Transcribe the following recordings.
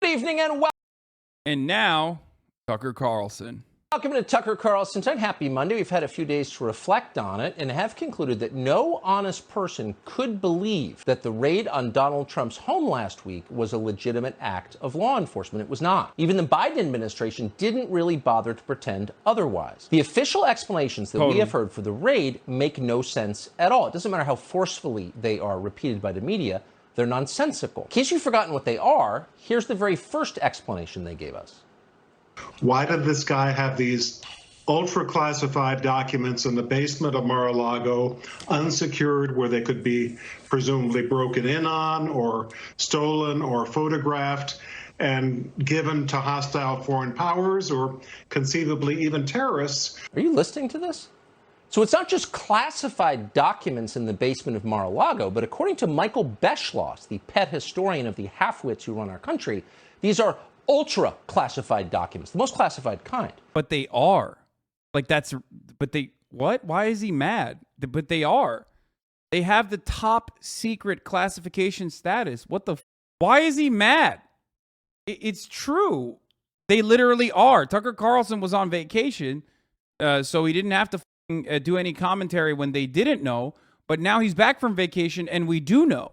evening and welcome. And now, Tucker Carlson. Welcome to Tucker Carlson. Happy Monday. We've had a few days to reflect on it and have concluded that no honest person could believe that the raid on Donald Trump's home last week was a legitimate act of law enforcement. It was not. Even the Biden administration didn't really bother to pretend otherwise. The official explanations that we have heard for the raid make no sense at all. It doesn't matter how forcefully they are repeated by the media. They're nonsensical. In case you've forgotten what they are, here's the very first explanation they gave us. Why did this guy have these ultra-classified documents in the basement of Mar-a-Lago, unsecured, where they could be presumably broken in on or stolen or photographed and given to hostile foreign powers or conceivably even terrorists? Are you listening to this? So it's not just classified documents in the basement of Mar-a-Lago, but according to Michael Beschloss, the pet historian of the half-wits who run our country, these are ultra classified documents, the most classified kind. But they are. What? Why is he mad? But they are. They have the top secret classification status. Why is he mad? It's true. They literally are. Tucker Carlson was on vacation, so he didn't have to do any commentary when they didn't know, but now he's back from vacation and we do know.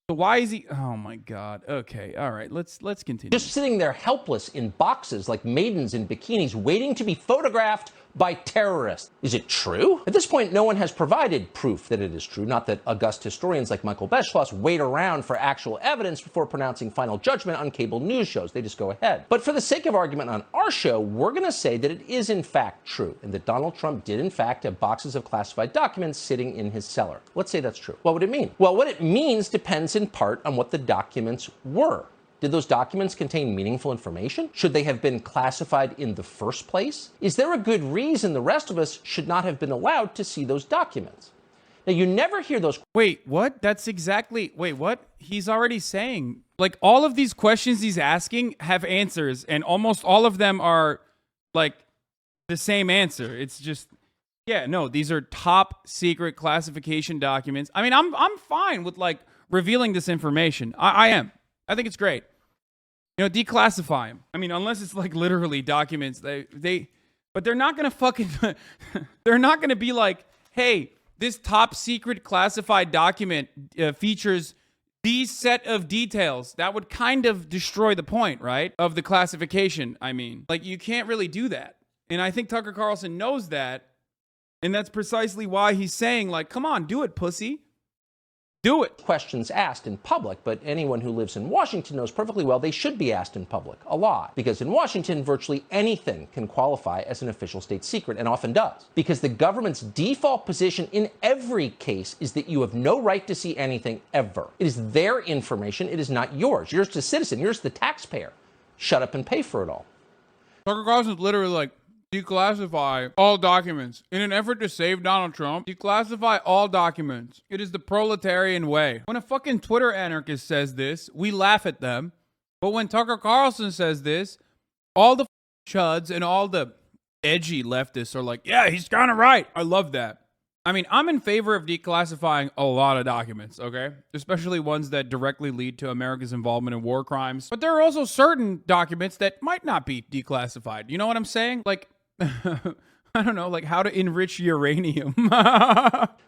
So why is he? Oh my God. Okay. All right. Let's continue. Just sitting there helpless in boxes like maidens in bikinis waiting to be photographed by terrorists. Is it true? At this point, no one has provided proof that it is true. Not that august historians like Michael Beschloss wait around for actual evidence before pronouncing final judgment on cable news shows. They just go ahead. But for the sake of argument on our show, we're going to say that it is in fact true and that Donald Trump did in fact have boxes of classified documents sitting in his cellar. Let's say that's true. What would it mean? Well, what it means depends in part on what the documents were. Did those documents contain meaningful information? Should they have been classified in the first place? Is there a good reason the rest of us should not have been allowed to see those documents? Now, you never hear those. Wait, what? Wait, what? He's already saying, like, all of these questions he's asking have answers, and almost all of them are, like, the same answer. It's just, yeah, no, these are top secret classification documents. I mean, I'm fine with, like, revealing this information. I am. I think it's great. You know, declassify them. I mean, unless it's like literally documents, but they're not gonna they're not gonna be like, hey, this top secret classified document features these set of details. That would kind of destroy the point, right? Of the classification. I mean, like, you can't really do that. And I think Tucker Carlson knows that. And that's precisely why he's saying, like, come on, do it, pussy. Do it. Questions asked in public, but anyone who lives in Washington knows perfectly well they should be asked in public a lot. Because in Washington, virtually anything can qualify as an official state secret, and often does. Because the government's default position in every case is that you have no right to see anything ever. It is their information. It is not yours. Yours the citizen. Yours the taxpayer. Shut up and pay for it all. Tucker Carlson's literally like, declassify all documents. In an effort to save Donald Trump, declassify all documents. It is the proletarian way. When a fucking Twitter anarchist says this, we laugh at them. But when Tucker Carlson says this, all the chuds and all the edgy leftists are like, yeah, he's kind of right. I love that. I mean, I'm in favor of declassifying a lot of documents, okay? Especially ones that directly lead to America's involvement in war crimes. But there are also certain documents that might not be declassified. You know what I'm saying? Like, I don't know, like how to enrich uranium.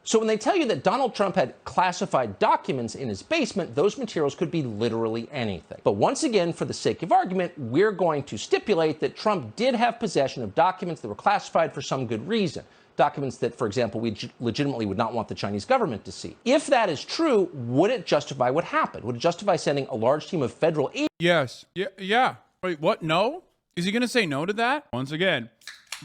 So when they tell you that Donald Trump had classified documents in his basement, those materials could be literally anything. But once again, for the sake of argument, we're going to stipulate that Trump did have possession of documents that were classified for some good reason. Documents that, for example, we legitimately would not want the Chinese government to see. If that is true, would it justify what happened? Would it justify sending a large team of federal agents? Yes. Yeah. Wait, what? No? Is he going to say no to that? Once again,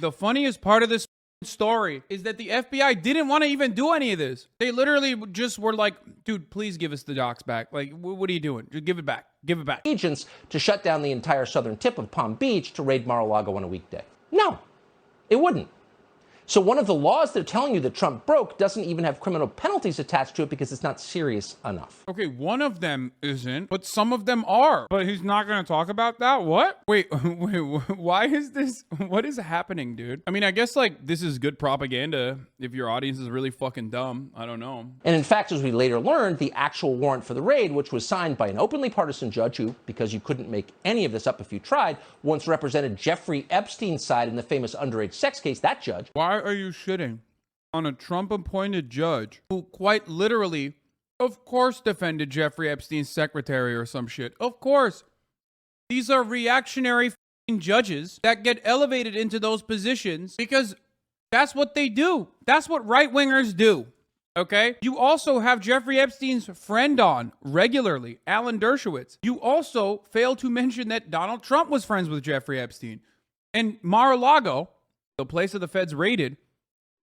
the funniest part of this story is that the FBI didn't want to even do any of this. They literally just were like, dude, please give us the docs back. Like, what are you doing? Just give it back. Give it back. Agents to shut down the entire southern tip of Palm Beach to raid Mar-a-Lago on a weekday. No, it wouldn't. So one of the laws they're telling you that Trump broke doesn't even have criminal penalties attached to it because it's not serious enough. Okay, one of them isn't, but some of them are. But he's not going to talk about that? What? Wait, why is this? What is happening, dude? I mean, I guess, like, this is good propaganda if your audience is really fucking dumb. I don't know. And in fact, as we later learned, the actual warrant for the raid, which was signed by an openly partisan judge who, because you couldn't make any of this up if you tried, once represented Jeffrey Epstein's side in the famous underage sex case, that judge. Why are you shitting on a Trump-appointed judge who quite literally, of course, defended Jeffrey Epstein's secretary or some shit? Of course. These are reactionary f***ing judges that get elevated into those positions because that's what they do. That's what right-wingers do, okay? You also have Jeffrey Epstein's friend on regularly, Alan Dershowitz. You also fail to mention that Donald Trump was friends with Jeffrey Epstein. And Mar-a-Lago, the place that the feds raided,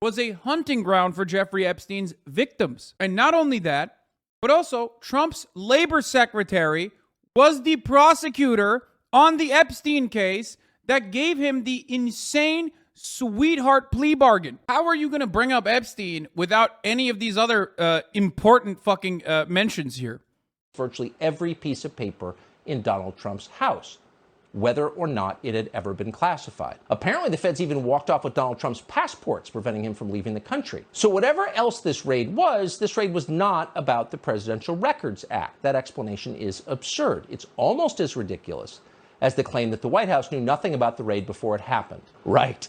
was a hunting ground for Jeffrey Epstein's victims. And not only that, but also Trump's labor secretary was the prosecutor on the Epstein case that gave him the insane sweetheart plea bargain. How are you going to bring up Epstein without any of these other important fucking mentions here? Virtually every piece of paper in Donald Trump's house, whether or not it had ever been classified. Apparently, the feds even walked off with Donald Trump's passports, preventing him from leaving the country. So whatever else this raid was not about the Presidential Records Act. That explanation is absurd. It's almost as ridiculous as the claim that the White House knew nothing about the raid before it happened. Right.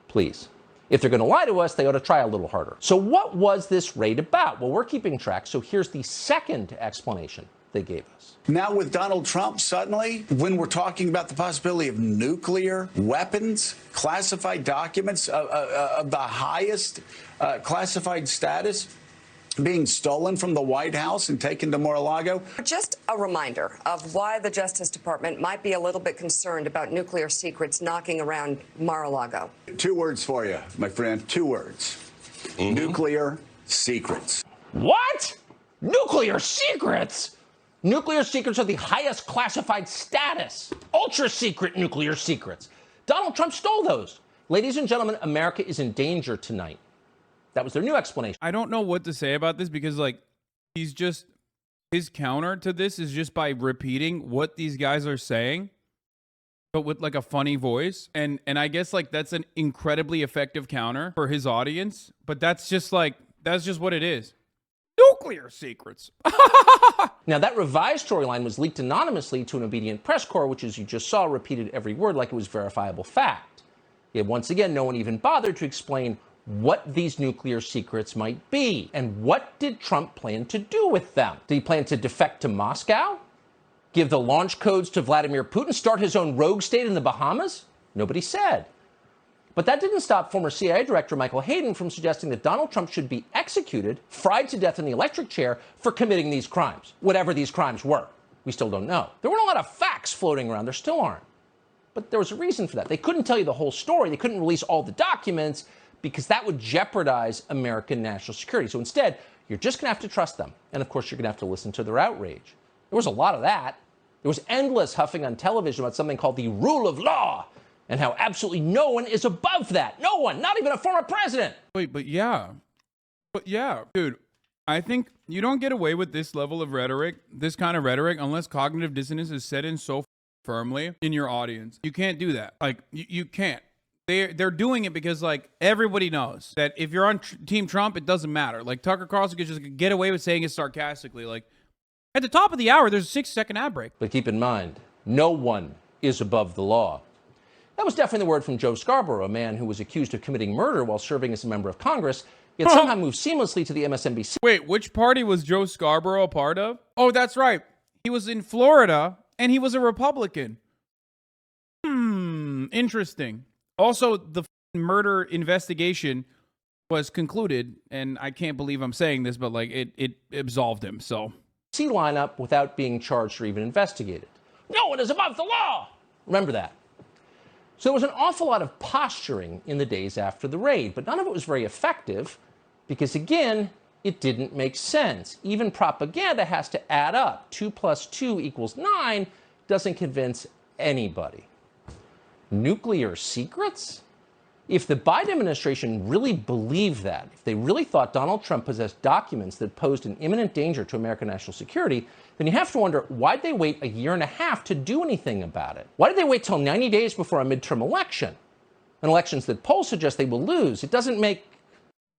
Please. If they're going to lie to us, they ought to try a little harder. So what was this raid about? Well, we're keeping track, so here's the second explanation they gave us. Now with Donald Trump, suddenly, when we're talking about the possibility of nuclear weapons, classified documents of the highest classified status being stolen from the White House and taken to Mar-a-Lago. Just a reminder of why the Justice Department might be a little bit concerned about nuclear secrets knocking around Mar-a-Lago. 2 words for you, my friend. 2 words. Nuclear secrets. What? Nuclear secrets? Nuclear secrets are the highest classified status. Ultra secret nuclear secrets. Donald Trump stole those. Ladies and gentlemen, America is in danger tonight. That was their new explanation. I don't know what to say about this because, like, his counter to this is just by repeating what these guys are saying, but with like a funny voice. And I guess like that's an incredibly effective counter for his audience, but that's just what it is. Nuclear secrets. Now, that revised storyline was leaked anonymously to an obedient press corps, which, as you just saw, repeated every word like it was verifiable fact. Yet once again, no one even bothered to explain what these nuclear secrets might be. And what did Trump plan to do with them? Did he plan to defect to Moscow? Give the launch codes to Vladimir Putin? Start his own rogue state in the Bahamas? Nobody said. But that didn't stop former CIA Director Michael Hayden from suggesting that Donald Trump should be executed, fried to death in the electric chair for committing these crimes, whatever these crimes were. We still don't know. There weren't a lot of facts floating around. There still aren't. But there was a reason for that. They couldn't tell you the whole story. They couldn't release all the documents because that would jeopardize American national security. So instead, you're just going to have to trust them. And of course, you're going to have to listen to their outrage. There was a lot of that. There was endless huffing on television about something called the rule of law and how absolutely no one is above that. No one, not even a former president. Wait, but yeah, dude, I think you don't get away with this level of rhetoric, this kind of rhetoric, unless cognitive dissonance is set in so firmly in your audience. You can't do that. Like, you can't. They're doing it because, like, everybody knows that if you're on Team Trump, it doesn't matter. Like, Tucker Carlson could just get away with saying it sarcastically. Like, at the top of the hour, there's a 6-second ad break. But keep in mind, no one is above the law. That was definitely the word from Joe Scarborough, a man who was accused of committing murder while serving as a member of Congress, yet somehow moved seamlessly to the MSNBC. Wait, which party was Joe Scarborough a part of? Oh, that's right. He was in Florida, and he was a Republican. Interesting. Also, the murder investigation was concluded, and I can't believe I'm saying this, but like it absolved him. So lineup without being charged or even investigated. No one is above the law. Remember that. So there was an awful lot of posturing in the days after the raid, but none of it was very effective because, again, it didn't make sense. Even propaganda has to add up. 2 + 2 = 9 doesn't convince anybody. Nuclear secrets? If the Biden administration really believed that, if they really thought Donald Trump possessed documents that posed an imminent danger to American national security, then you have to wonder, why'd they wait a year and a half to do anything about it? Why did they wait till 90 days before a midterm election? And elections that polls suggest they will lose. It doesn't make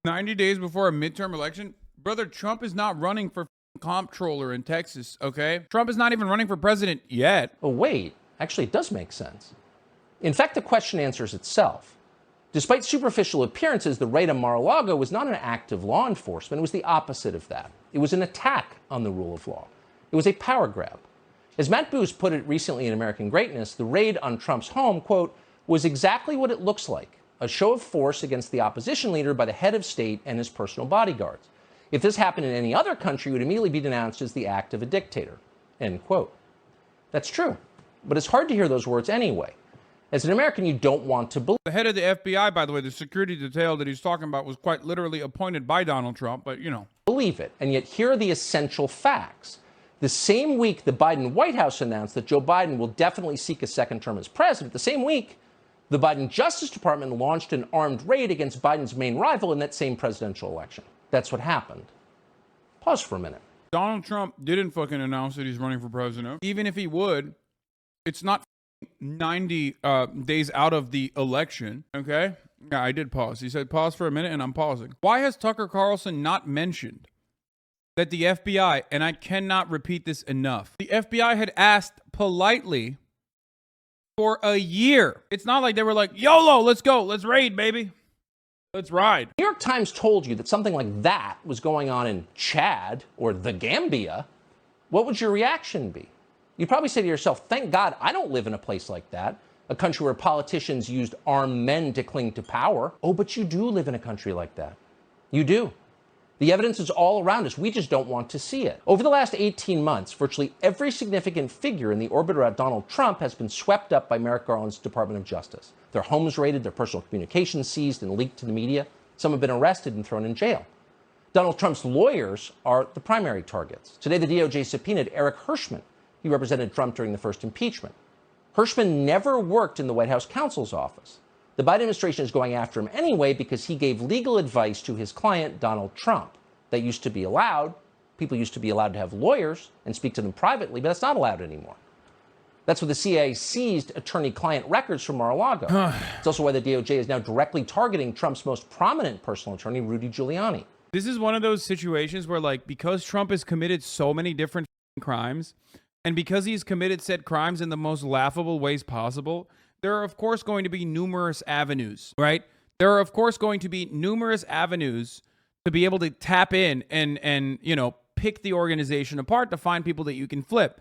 90 days before a midterm election? Brother, Trump is not running for comptroller in Texas, okay? Trump is not even running for president yet. Oh, wait. Actually, it does make sense. In fact, the question answers itself. Despite superficial appearances, the raid on Mar-a-Lago was not an act of law enforcement. It was the opposite of that. It was an attack on the rule of law. It was a power grab. As Matt Booth put it recently in American Greatness, the raid on Trump's home, quote, was exactly what it looks like, a show of force against the opposition leader by the head of state and his personal bodyguards. If this happened in any other country, it would immediately be denounced as the act of a dictator, end quote. That's true, but it's hard to hear those words anyway. As an American, you don't want to believe. The head of the FBI, by the way, the security detail that he's talking about was quite literally appointed by Donald Trump, but you know. Believe it, and yet here are the essential facts. The same week the Biden White House announced that Joe Biden will definitely seek a second term as president, the same week, the Biden Justice Department launched an armed raid against Biden's main rival in that same presidential election. That's what happened. Pause for a minute. Donald Trump didn't fucking announce that he's running for president. Even if he would, it's not 90 days out of the election, okay? Yeah, I did pause. He said pause for a minute, and I'm pausing. Why has Tucker Carlson not mentioned that the FBI, and I cannot repeat this enough, the FBI had asked politely for a year. It's not like they were like, YOLO, let's go, let's raid, baby. Let's ride. New York Times told you that something like that was going on in Chad or the Gambia. What would your reaction be? You'd probably say to yourself, thank God I don't live in a place like that, a country where politicians used armed men to cling to power. Oh, but you do live in a country like that. You do. The evidence is all around us. We just don't want to see it. Over the last 18 months, virtually every significant figure in the orbit around Donald Trump has been swept up by Merrick Garland's Department of Justice. Their homes raided, their personal communications seized and leaked to the media. Some have been arrested and thrown in jail. Donald Trump's lawyers are the primary targets. Today, the DOJ subpoenaed Eric Hirschman. He represented Trump during the first impeachment. Hirschman never worked in the White House counsel's office. The Biden administration is going after him anyway because he gave legal advice to his client, Donald Trump. That used to be allowed. People used to be allowed to have lawyers and speak to them privately, but that's not allowed anymore. That's why the CIA seized attorney-client records from Mar-a-Lago. It's also why the DOJ is now directly targeting Trump's most prominent personal attorney, Rudy Giuliani. This is one of those situations where, like, because Trump has committed so many different crimes, and because he's committed said crimes in the most laughable ways possible, there are, of course, going to be numerous avenues, right? There are, of course, going to be numerous avenues to be able to tap in and you know, pick the organization apart to find people that you can flip.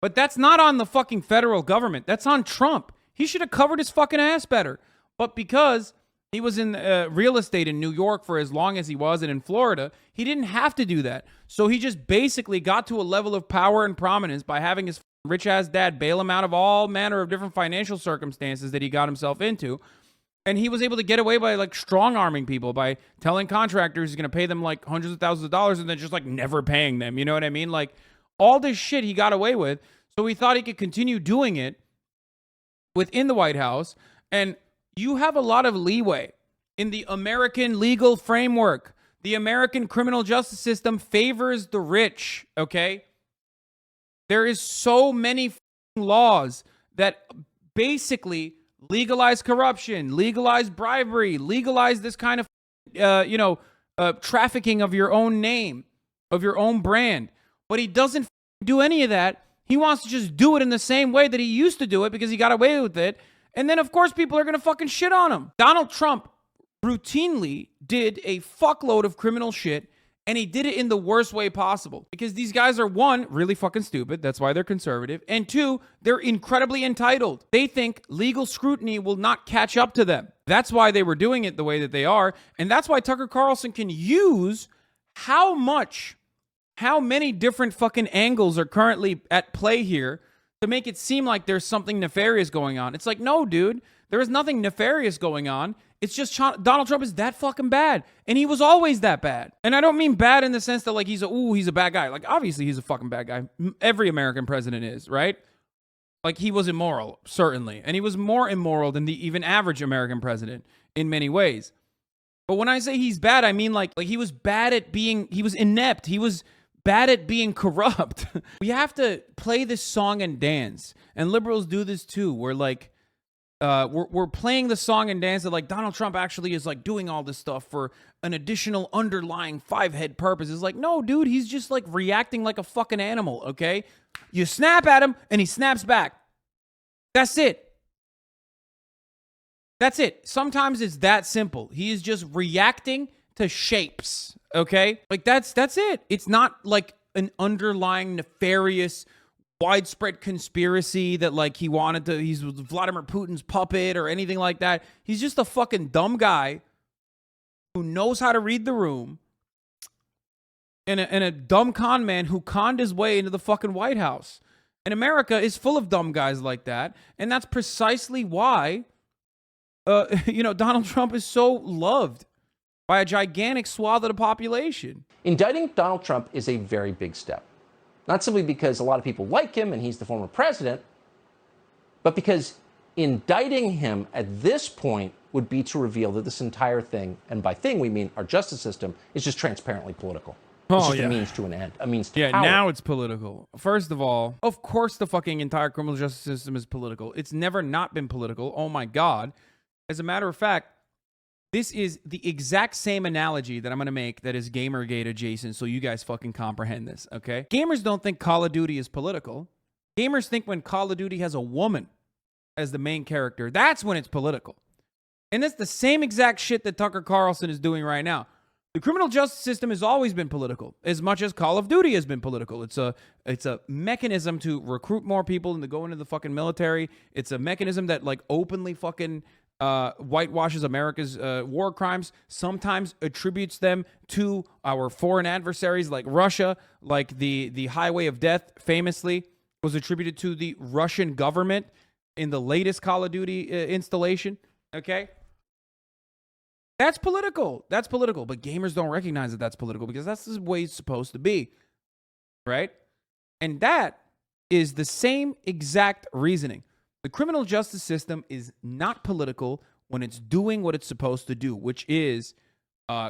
But that's not on the fucking federal government. That's on Trump. He should have covered his fucking ass better. But because he was in real estate in New York for as long as he was and in Florida, he didn't have to do that. So he just basically got to a level of power and prominence by having his rich-ass dad bail him out of all manner of different financial circumstances that he got himself into. And he was able to get away by, like, strong-arming people, by telling contractors he's going to pay them, like, hundreds of thousands of dollars and then just, like, never paying them. You know what I mean? Like, all this shit he got away with. So he thought he could continue doing it within the White House. And you have a lot of leeway in the American legal framework. The American criminal justice system favors the rich, okay? There is so many laws that basically legalize corruption, legalize bribery, legalize this kind of, trafficking of your own name, of your own brand. But he doesn't do any of that. He wants to just do it in the same way that he used to do it because he got away with it. And then, of course, people are going to fucking shit on him. Donald Trump routinely did a fuckload of criminal shit, and he did it in the worst way possible. Because these guys are, one, really fucking stupid. That's why they're conservative. And two, they're incredibly entitled. They think legal scrutiny will not catch up to them. That's why they were doing it the way that they are. And that's why Tucker Carlson can use how many different fucking angles are currently at play here to make it seem like there's something nefarious going on. It's like, no, dude, there is nothing nefarious going on. It's just Donald Trump is that fucking bad. And he was always that bad. And I don't mean bad in the sense that, like, he's a bad guy. Like, obviously he's a fucking bad guy. Every American president is, right? Like, he was immoral, certainly. And he was more immoral than the even average American president. in many ways. But when I say he's bad, I mean like he was bad at being, he was inept. He was bad at being corrupt. We have to play this song and dance. And liberals do this too. We're like, we're playing the song and dance that like Donald Trump actually is like doing all this stuff for an additional underlying five-head purpose. It's like, no, dude, he's just like reacting like a fucking animal, okay? You snap at him and he snaps back. That's it. That's it. Sometimes it's that simple. He is just reacting to shapes, okay? Like that's it. It's not like an underlying nefarious widespread conspiracy that like he's Vladimir Putin's puppet or anything like that. He's just a fucking dumb guy who knows how to read the room and a dumb con man who conned his way into the fucking White House. And America is full of dumb guys like that. And that's precisely why Donald Trump is so loved by a gigantic swath of the population. Indicting Donald Trump is a very big step. Not simply because a lot of people like him and he's the former president, but because indicting him at this point would be to reveal that this entire thing, and by thing we mean our justice system, is just transparently political. It's just a means to an end, a means to power. Now it's political. First of all, of course the fucking entire criminal justice system is political. It's never not been political. Oh my God. As a matter of fact, this is the exact same analogy that I'm going to make that is Gamergate adjacent, so you guys fucking comprehend this, okay? Gamers don't think Call of Duty is political. Gamers think when Call of Duty has a woman as the main character, that's when it's political. And that's the same exact shit that Tucker Carlson is doing right now. The criminal justice system has always been political, as much as Call of Duty has been political. It's a mechanism to recruit more people and to go into the fucking military. It's a mechanism that like openly fucking whitewashes America's war crimes, sometimes attributes them to our foreign adversaries like Russia, like the Highway of Death famously was attributed to the Russian government in the latest Call of Duty installation, okay? That's political. That's political, but gamers don't recognize that that's political because that's the way it's supposed to be, right? And that is the same exact reasoning. The criminal justice system is not political when it's doing what it's supposed to do, which is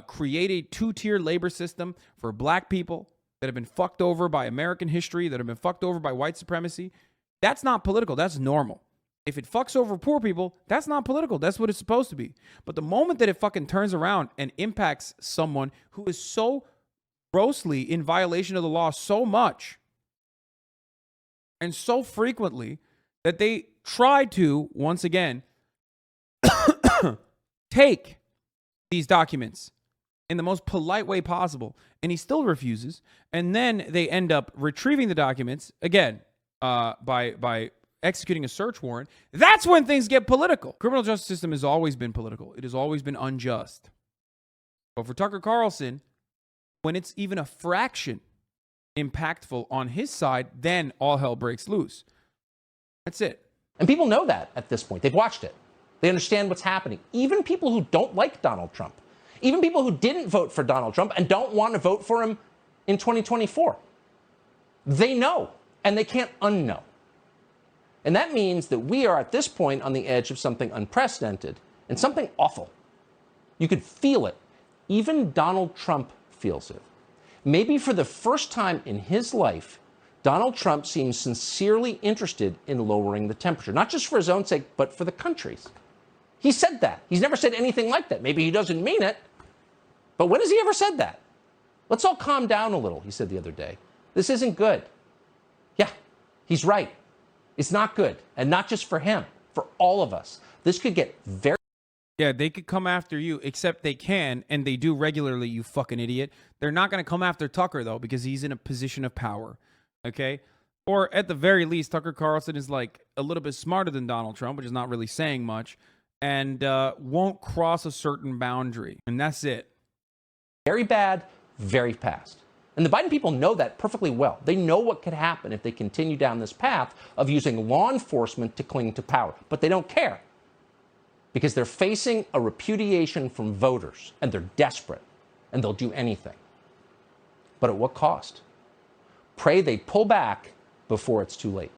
create a two-tier labor system for black people that have been fucked over by American history, that have been fucked over by white supremacy. That's not political. That's normal. If it fucks over poor people, that's not political. That's what it's supposed to be. But the moment that it fucking turns around and impacts someone who is so grossly in violation of the law so much and so frequently that they try to, once again, take these documents in the most polite way possible, and he still refuses, and then they end up retrieving the documents, again, by executing a search warrant, that's when things get political. Criminal justice system has always been political. It has always been unjust. But for Tucker Carlson, when it's even a fraction impactful on his side, then all hell breaks loose. That's it. And people know that at this point. They've watched it. They understand what's happening. Even people who don't like Donald Trump. Even people who didn't vote for Donald Trump and don't want to vote for him in 2024. They know, and they can't unknow. And that means that we are at this point on the edge of something unprecedented and something awful. You could feel it. Even Donald Trump feels it. Maybe for the first time in his life, Donald Trump seems sincerely interested in lowering the temperature, not just for his own sake, but for the country's. He said that. He's never said anything like that. Maybe he doesn't mean it. But when has he ever said that? Let's all calm down a little, he said the other day. This isn't good. Yeah, he's right. It's not good. And not just for him, for all of us. This could get very... Yeah, they could come after you, except they can, and they do regularly, you fucking idiot. They're not going to come after Tucker, though, because he's in a position of power, okay? Or at the very least, Tucker Carlson is like a little bit smarter than Donald Trump, which is not really saying much, and won't cross a certain boundary. And that's it. Very bad, very fast. And the Biden people know that perfectly well. They know what could happen if they continue down this path of using law enforcement to cling to power. But they don't care because they're facing a repudiation from voters and they're desperate and they'll do anything. But at what cost? Pray they pull back before it's too late.